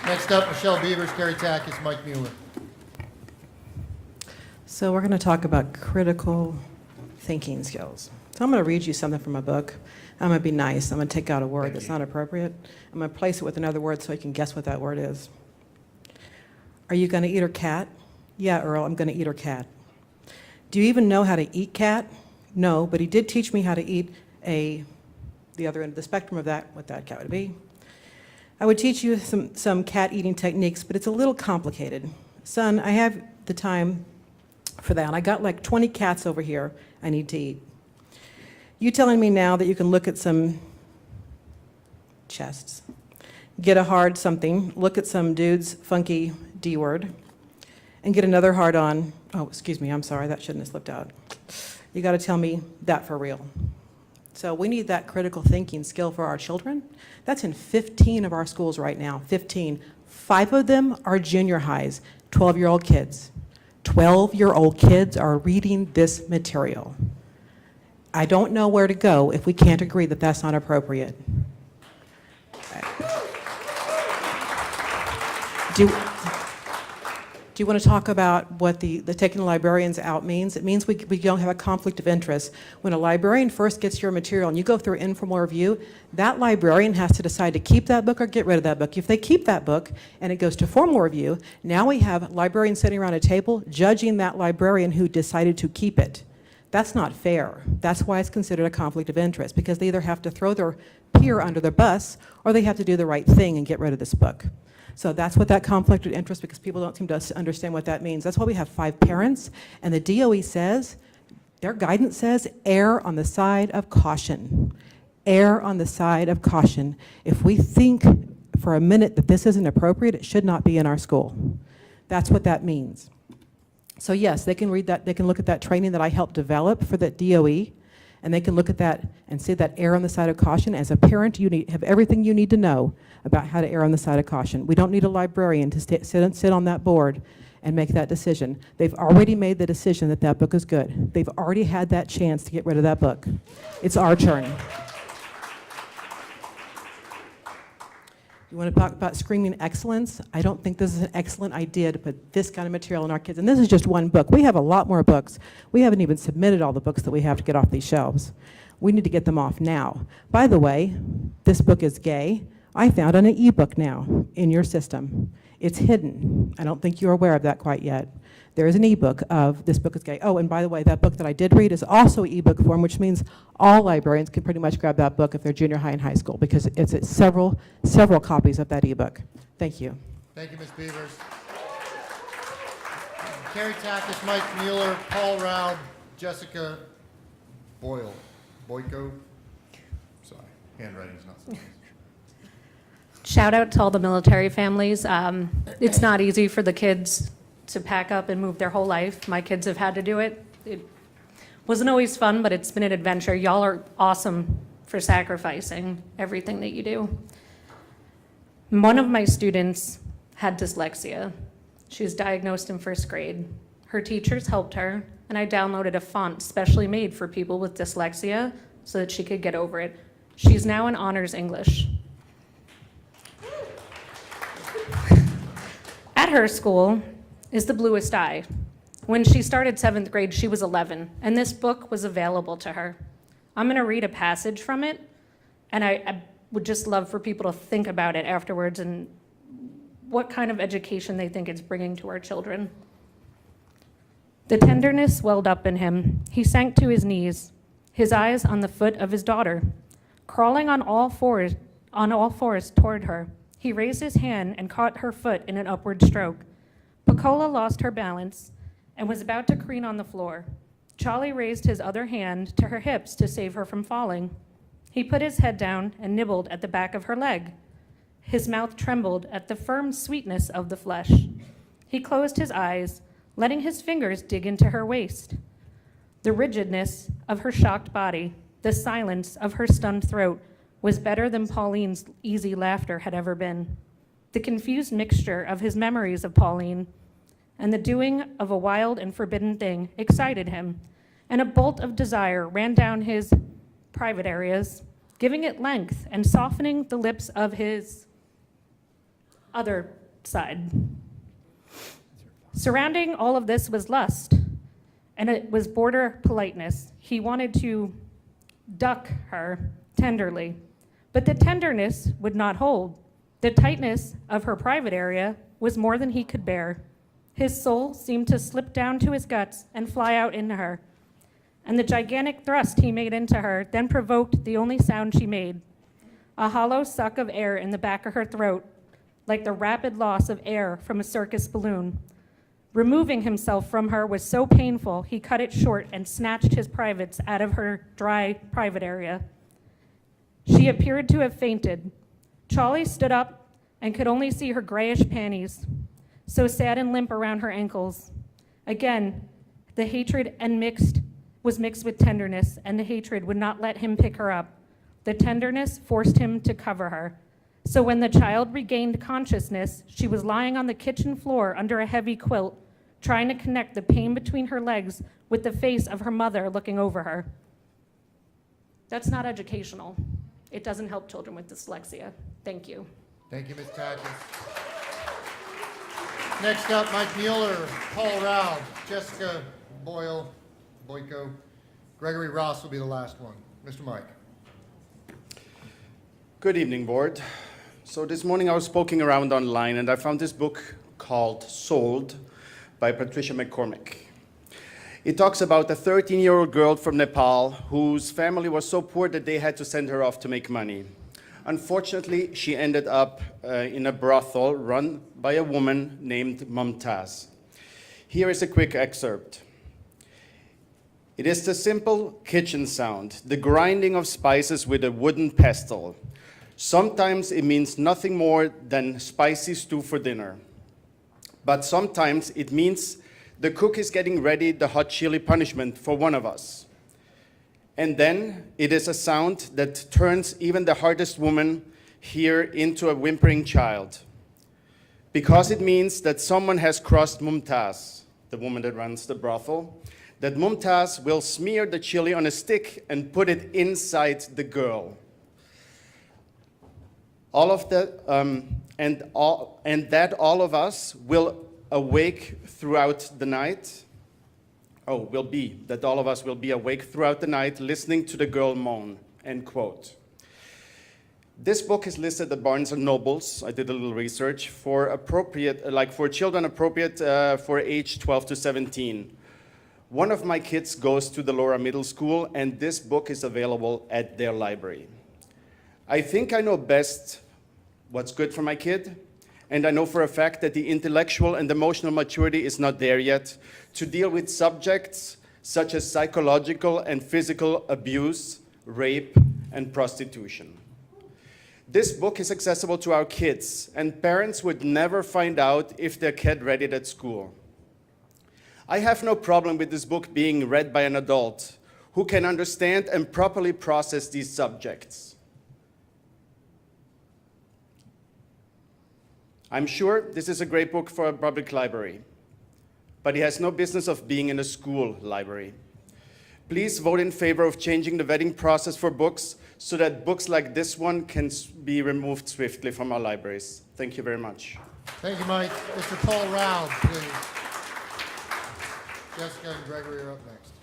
Next up, Michelle Beavers, Carrie Takis, Mike Mueller. So we're going to talk about critical thinking skills. So I'm going to read you something from a book. I'm going to be nice. I'm going to take out a word that's not appropriate. I'm going to place it with another word so you can guess what that word is. Are you going to eat her cat? Yeah, Earl, I'm going to eat her cat. Do you even know how to eat cat? No, but he did teach me how to eat the other end of the spectrum of that, what that cat would be. I would teach you some cat eating techniques, but it's a little complicated. Son, I have the time for that. I got like 20 cats over here I need to eat. You telling me now that you can look at some chests, get a hard something, look at some dude's funky D word, and get another hard on, oh, excuse me, I'm sorry, that shouldn't have slipped out. You got to tell me that for real. So we need that critical thinking skill for our children. That's in 15 of our schools right now, 15. 5 of them are junior highs, 12-year-old kids. 12-year-old kids are reading this material. I don't know where to go if we can't agree that that's not appropriate. Do you want to talk about what the taking the librarians out means? It means we don't have a conflict of interest. When a librarian first gets your material and you go through informal review, that librarian has to decide to keep that book or get rid of that book. If they keep that book and it goes to formal review, now we have librarians sitting around a table judging that librarian who decided to keep it. That's not fair. That's why it's considered a conflict of interest, because they either have to throw their peer under the bus or they have to do the right thing and get rid of this book. So that's what that conflict of interest, because people don't seem to understand what that means. That's why we have 5 parents, and the DOE says, their guidance says, err on the side of caution. Err on the side of caution. If we think for a minute that this isn't appropriate, it should not be in our school. That's what that means. So yes, they can read that, they can look at that training that I helped develop for the DOE, and they can look at that and see that err on the side of caution. As a parent, you have everything you need to know about how to err on the side of caution. We don't need a librarian to sit on that board and make that decision. They've already made the decision that that book is good. They've already had that chance to get rid of that book. It's our turn. You want to talk about screaming excellence? I don't think this is an excellent idea to put this kind of material in our kids. And this is just one book. We have a lot more books. We haven't even submitted all the books that we have to get off these shelves. We need to get them off now. By the way, this book is gay. I found an ebook now in your system. It's hidden. I don't think you're aware of that quite yet. There is an ebook of This Book is Gay. Oh, and by the way, that book that I did read is also ebook form, which means all librarians can pretty much grab that book if they're junior high and high school, because it's several copies of that ebook. Thank you. Thank you, Ms. Beavers. Carrie Takis, Mike Mueller, Paul Roud, Jessica Boyle. Boyko? Sorry, handwriting's not so nice. Shout out to all the military families. It's not easy for the kids to pack up and move their whole life. My kids have had to do it. It wasn't always fun, but it's been an adventure. Y'all are awesome for sacrificing everything that you do. One of my students had dyslexia. She was diagnosed in 1st grade. Her teachers helped her, and I downloaded a font specially made for people with dyslexia so that she could get over it. She's now in honors English. At her school is The Bluest Eye. When she started 7th grade, she was 11, and this book was available to her. I'm going to read a passage from it, and I would just love for people to think about it afterwards and what kind of education they think it's bringing to our children. The tenderness welled up in him. He sank to his knees, his eyes on the foot of his daughter. Crawling on all fours toward her, he raised his hand and caught her foot in an upward stroke. Pecola lost her balance and was about to careen on the floor. Charlie raised his other hand to her hips to save her from falling. He put his head down and nibbled at the back of her leg. His mouth trembled at the firm sweetness of the flesh. He closed his eyes, letting his fingers dig into her waist. The rigidness of her shocked body, the silence of her stunned throat, was better than Pauline's easy laughter had ever been. The confused mixture of his memories of Pauline and the doing of a wild and forbidden thing excited him, and a bolt of desire ran down his private areas, giving it length and softening the lips of his other side. Surrounding all of this was lust, and it was border politeness. He wanted to duck her tenderly, but the tenderness would not hold. The tightness of her private area was more than he could bear. His soul seemed to slip down to his guts and fly out into her. And the gigantic thrust he made into her then provoked the only sound she made, a hollow suck of air in the back of her throat, like the rapid loss of air from a circus balloon. Removing himself from her was so painful, he cut it short and snatched his privates out of her dry private area. She appeared to have fainted. Charlie stood up and could only see her grayish panties, so sad and limp around her ankles. Again, the hatred was mixed with tenderness, and the hatred would not let him pick her up. The tenderness forced him to cover her. So when the child regained consciousness, she was lying on the kitchen floor under a heavy quilt, trying to connect the pain between her legs with the face of her mother looking over her. That's not educational. It doesn't help children with dyslexia. Thank you. Thank you, Ms. Tadges. Next up, Mike Mueller, Paul Rao, Jessica Boyko, Gregory Ross will be the last one. Mr. Mike. Good evening, board. So this morning I was poking around online and I found this book called Sold by Patricia McCormick. It talks about a 13-year-old girl from Nepal whose family was so poor that they had to send her off to make money. Unfortunately, she ended up in a brothel run by a woman named Mumtaz. Here is a quick excerpt. It is the simple kitchen sound, the grinding of spices with a wooden pestle. Sometimes it means nothing more than spicy stew for dinner. But sometimes it means the cook is getting ready the hot chili punishment for one of us. And then it is a sound that turns even the hardest woman here into a whimpering child. Because it means that someone has crossed Mumtaz, the woman that runs the brothel, that Mumtaz will smear the chili on a stick and put it inside the girl. All of that, and that all of us will awake throughout the night. That all of us will be awake throughout the night listening to the girl moan, end quote. This book is listed at Barnes & Nobles, I did a little research, for children appropriate for age 12 to 17. One of my kids goes to the Laura Middle School, and this book is available at their library. I think I know best what's good for my kid, and I know for a fact that the intellectual and emotional maturity is not there yet to deal with subjects such as psychological and physical abuse, rape, and prostitution. This book is accessible to our kids, and parents would never find out if their kid read it at school. I have no problem with this book being read by an adult who can understand and properly process these subjects. I'm sure this is a great book for a public library, but it has no business of being in a school library. Please vote in favor of changing the vetting process for books so that books like this one can be removed swiftly from our libraries. Thank you very much. Thank you, Mike. Mr. Paul Rao, please. Jessica and Gregory are up next.